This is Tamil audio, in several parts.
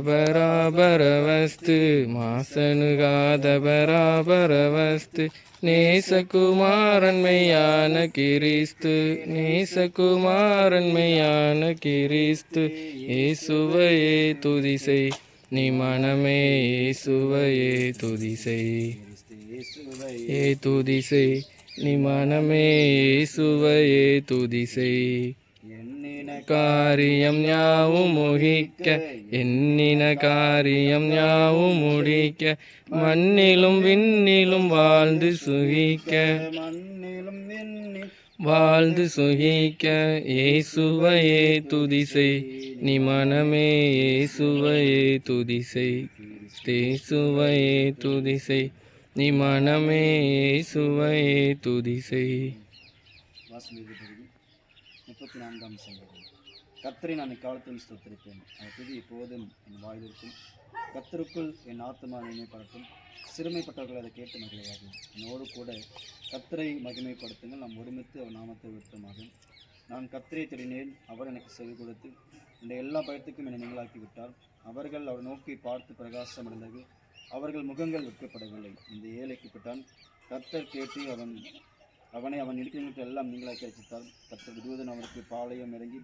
பராபரவஸ்து மாசனுகாத பராபரவஸ்து நேசகுமாரன்மையான கிறிஸ்து நேசகுமாரன்மையான கிறிஸ்து இயேசுவையே துதிசை நீ மனமே இயேசுவையே துதிசை ஏ துதிசை நீ மனமே இயேசுவையே துதிசை காரியம் யாவும் முகிக்க எண்ணின காரியம் யாவும் முடிக்க மண்ணிலும் விண்ணிலும் வாழ்ந்து சுகிக்க இயேசுவையே துதிசை நீ மனமே இயேசுவையே துதிசை இயேசுவையே துதிசை நீ மனமே இயேசுவையே துதிசை. 34ஆம் சங்கீதம். கர்த்தரை நான் இக்காலத்திலும் ஸ்தோத்திரிப்பேன், அவர் துதி எப்போதும் என் வாயிலிருக்கும். கர்த்தருக்குள் என் ஆத்துமா மகிமைப்படுத்தும், சிறுமைப்பட்டவர்கள் அதை கேட்டு மகிழ்வார்கள். என்னோடு கூட கர்த்தரை மகிமைப்படுத்துங்கள், நாம் ஒருமித்து அவர் நாமத்தை உயர்த்துமாகும். நான் கர்த்தரை தேடினேன், அவர் எனக்கு செவி கொடுத்து இந்த எல்லா பயத்துக்கும் என்னை நீங்களாக்கி விட்டார். அவர்கள் அவர் நோக்கி பார்த்து பிரகாசம் அடைந்தார்கள், அவர்கள் முகங்கள் வெட்கப்படவில்லை. இந்த ஏழைக்குப்பட்டான், கர்த்தர் கேட்டு அவனை அவன் இருக்கிறவங்களுக்கு எல்லாம் நீங்களாக்கி ரசித்தார். கர்த்தர் விடுவதன் அவருக்கு பாளையம் இறங்கி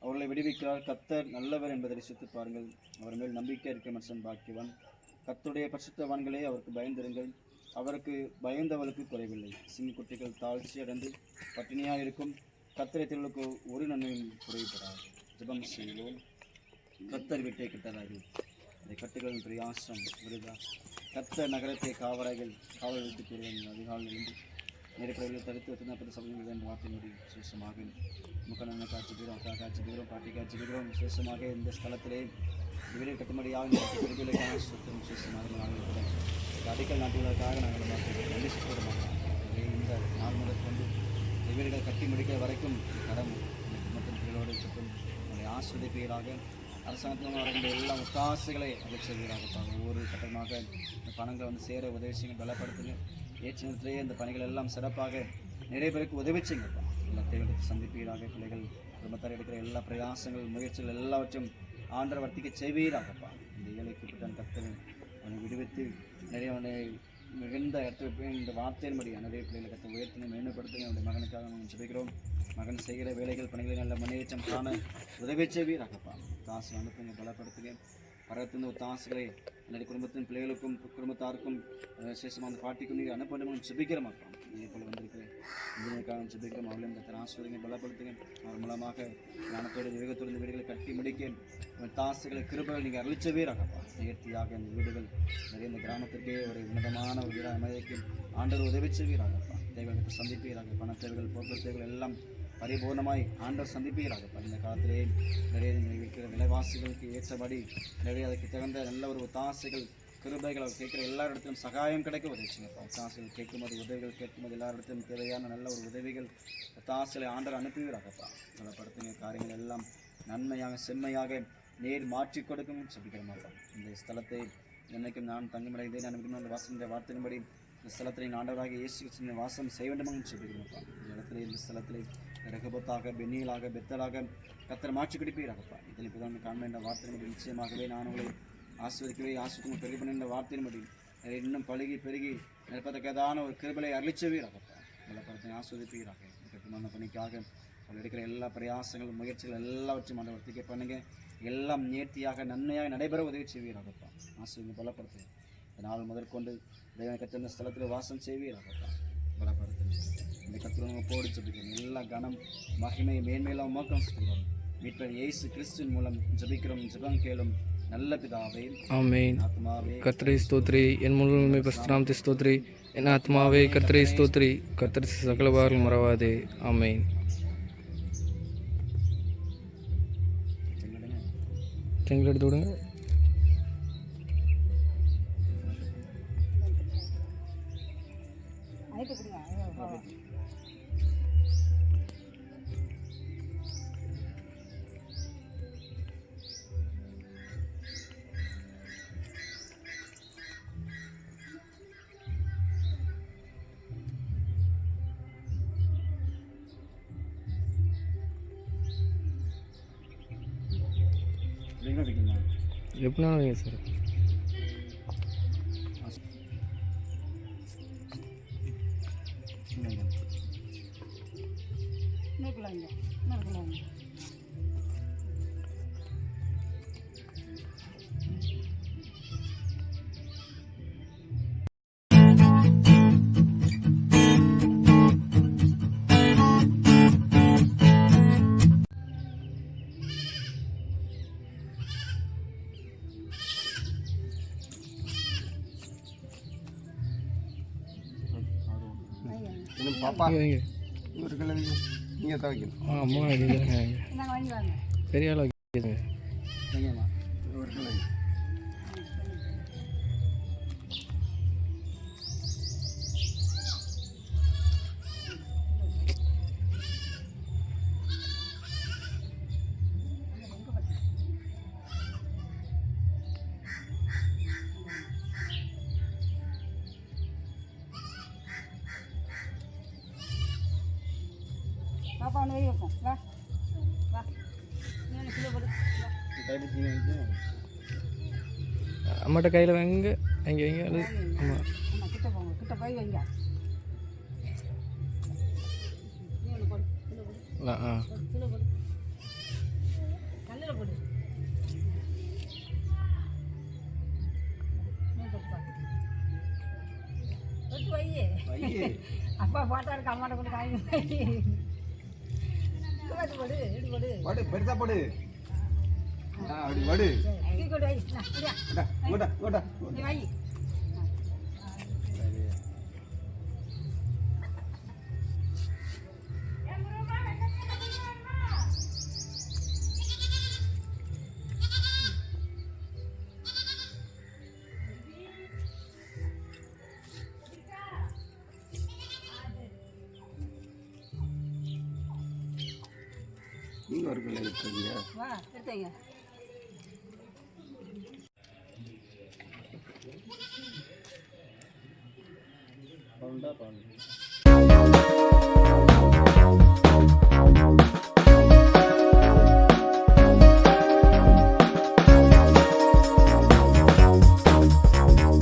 அவர்களை விடுவிக்கிறார். கர்த்தர் நல்லவர் என்பதை ரசித்து பாருங்கள், அவர் மேல் நம்பிக்கை இருக்கிற மனுஷன் பாக்கியவான். கர்த்தருடைய பரிசுத்தவான்களே அவருக்கு பயந்திருங்கள், அவருக்கு பயந்தவர்களுக்கு குறைவில்லை. சிங்கக்குட்டிகள் தாழ்ச்சி அடைந்து பட்டினியாக இருக்கும், கர்த்தரை திருளுக்கு ஒரு நன்மையும் குறைபடாது. ஜெபம் செய்வோம். கர்த்தர் விட்டே கிட்டதார்கள் இந்த கட்டுகளின் பிரயாசம் விருதா. கர்த்தர் நகரத்தை காவல் விட்டு கூறுவாங்க. அதிகாலையிலிருந்து நெருக்கடிகளை தடுத்து வைத்திருந்த சபையில் என்ற வார்த்தை முடியும். விசேஷமாக முக்கண்ணனை காட்சிக்கிறோம், அக்கா காட்சிக்கிறோம், பாட்டி காட்சிக்கிறோம். விசேஷமாக இந்த ஸ்தலத்திலே வீடு கட்டும்படியாக திருவிழைக்கான சுத்தம் விசேஷமாக நாங்கள் கூட அடிக்கல் நாட்டுவதற்காக நாங்கள் நன்றி சொல்ல மாட்டோம். இந்த நாள் முதல் கொண்டு வீடுகள் கட்டி முடிக்கிற வரைக்கும் கடன் மற்றும் பிள்ளைகளோடு சுத்தம் உங்களை ஆஸ்வதிப்பீராக. அரசாங்கத்தில் வருகின்ற எல்லா ஒத்தாசைகளை அளிச்சவீராக. ஒவ்வொரு கட்டமாக இந்த பணங்களை சேர உதவி செய்யுங்க, பலப்படுத்துங்க. ஏற்ற நேரத்திலேயே இந்த பணிகள் எல்லாம் சிறப்பாக நிறைய பேருக்கு உதவி செய்யுங்கப்பா. எல்லா தேவைகளுக்கு சந்திப்பீராக. பிள்ளைகள் குடும்பத்தார் எடுக்கிற எல்லா பிரயாசங்கள் முயற்சிகள் எல்லாவற்றையும் ஆண்டவர் வர்த்திக்க செய்வீராகப்பா. இந்த ஏழைக்கு பிடித்த கர்த்தரை அவனை விடுவித்து நிறைய அவனை மிகுந்த இடத்துல இந்த வார்த்தையின்படி நிறைய பிள்ளைகளை கற்று உயர்த்தினை மேம்படுத்துங்க. அவனுடைய மகனுக்காக நம்ம ஜெபிக்கிறோம். மகன் செய்கிற வேலைகள் பணிகளை நல்ல முன்னேற்றம் காண உதவி செய்வீராகப்பா. காசு அனுப்புங்க, பலப்படுத்துங்க. பரத்திருந்த ஒரு தாசுகளை என்னுடைய குடும்பத்தின் பிள்ளைகளுக்கும் குடும்பத்தாருக்கும் விசேஷமாக அந்த பாட்டிக்கும் நீங்கள் அனுப்பணும் ஜெபிக்கிற மாட்டோம். இதே போல் வந்திருக்கிறேன் இதற்காக ஜெபிக்கிறோம். அவளையும் கற்று ஆசிரியங்க, பலப்படுத்துங்க. அவர் மூலமாக ஞானத்தோடு விவேகத்தோடு இந்த வீடுகளை கட்டி முடிக்க தாசுகளை கிருபைகள் நீங்கள் அழிச்சவீராகப்பா. நேர்த்தியாக இந்த வீடுகள் நிறைய இந்த கிராமத்திற்கே ஒரு உன்னதமான ஒரு வீடாக அமைதிக்கு ஆண்டவர் உதவி செய்வீராகப்பா. தேவைகளுக்கு சந்திப்பீராக. பண தேவைகள், போக்குவரத்து தேவைகள் எல்லாம் பரிபூர்ணமாய் ஆண்டவர் சந்திப்பீராகப்பா. இந்த காலத்திலே நிறைய இருக்கிற விலைவாசிகளுக்கு ஏற்றபடி நிறைய அதுக்கு தகுந்த நல்ல ஒரு ஒத்தாசைகள் கிருபைகள் அவர் கேட்குற எல்லா இடத்திலும் சகாயம் கிடைக்க உதவிச்சுங்கப்பா. ஒத்தாசைகள் கேட்கும்போது உதவிகள் கேட்கும்போது எல்லா இடத்திலும் தேவையான நல்ல ஒரு உதவிகள் ஒத்தாசைகளை ஆண்டவர் அனுப்புவீராகப்பா. பலப்படுத்துங்க. காரியங்கள் எல்லாம் நன்மையாக செம்மையாக நேர் மாற்றி கொடுக்கும் சொல்லிக்கிற மாட்டோம். இந்த ஸ்தலத்தை என்னைக்கும் நான் தங்குமடைந்தேன். நான் அந்த வாசன வார்த்தையின்படி இந்த ஸ்தலத்தில் ஆண்டவராக இயேசு கிறிஸ்துவின் வாசம் செய்ய வேண்டுமான்னு சொல்லிக்கிறோம்ப்பா. இந்த இடத்துல இந்த ஸ்தலத்தில் ரகபத்தாக, பெண்ணியலாக, பெத்தலாக கத்தரை மாற்றி குடிப்பீராகப்பா. இதில் இப்போ தான் காண்ப என்ற வார்த்தையின்படி நிச்சயமாகவே நான் உங்களை ஆஸ்வதிக்கவே ஆசுக்கும் பெருகி பண்ண வார்த்தையின்படி இன்னும் பழுகி பெருகி நிற்பதற்கேதான ஒரு கிருபலை அழிச்சவீராகப்பா. பலப்படுத்தி ஆஸ்வதிப்பீராக. கட்டுமான பணிக்காக அவர் எடுக்கிற எல்லா பிரயாசங்களும் முயற்சிகள் எல்லாவற்றையும் அந்த வர்த்திக்க பண்ணுங்க. எல்லாம் நேர்த்தியாக நன்மையாக நடைபெற உதவி செய்வீராகப்பா. ஆசிரியர் பலப்படுத்து. நாள் முதற்கொண்டு தேவனை கத்திருந்த ஸ்தலத்தில் வாசம் செய்வீராகப்பா. பலப்படுத்துங்க. இந்த கத்திரவங்க போடி ஜபிக்கிறோம். எல்லா கனம் மகிமை மேன்மையெல்லாம் மோக்கம் செய்கிறோம். மீட்பர் இயேசு கிறிஸ்துவின் மூலம் ஜபிக்கிறோம். ஜபம் கேளும் நல்ல பிதாவே, ஆமென். கர்த்தரை ஸ்தோத்திரி, என் முழுமை பரிசுத்தநாமத்தை ஸ்தோத்திரி. என் ஆத்மாவே கர்த்தரை ஸ்தோத்திரி, கர்த்தர் சகலவார்கள் மறவாதே. ஆமென். செங்கல் எடுத்து விடுங்க. வைக்கணும். எப்படினாலும் வைங்க சார். சின்ன வெங்காயம். இன்னும் பாப்பா வைங்க. இவருக்குள்ள நீங்கள் தான் வைக்கணும். அம்மா வைங்க. பெரிய ஆள் வைக்கிறதுங்க. வெங்காயமா? இவருக்குள்ள பாப்பா ஒன்று வெளியே வைப்போம். வா வா நீ கிலோ போடு. கையில் சீனி வைக்கணும். அம்மாட்ட கையில் வைங்க. வைங்க வைங்க. அது ஆமாம். அம்மா கிட்ட போங்க, கிட்ட போய் வைங்க. நீ ஒன்று போடு, கிலோ போடு, ஆ கிலோ போடு, கல்லில் போடு. நீ போட்டு பாரு. தொட்டு வை. அப்பா பாட்டா இருக்கு, அம்மாட்ட கொண்டு காய் வை. போடு போடு, எடுத்து போடு. வடு பெருசா போடு. அப்படி வடு. தூக்கி கொண்டு வை. நான் சரியா ஓட்டா ஓட்டா. நீ வை. நீங்கள் ஒருக்குள்ள எடுத்துருங்க. வா எடுத்துங்க. பவுண்டா பவுண்டு.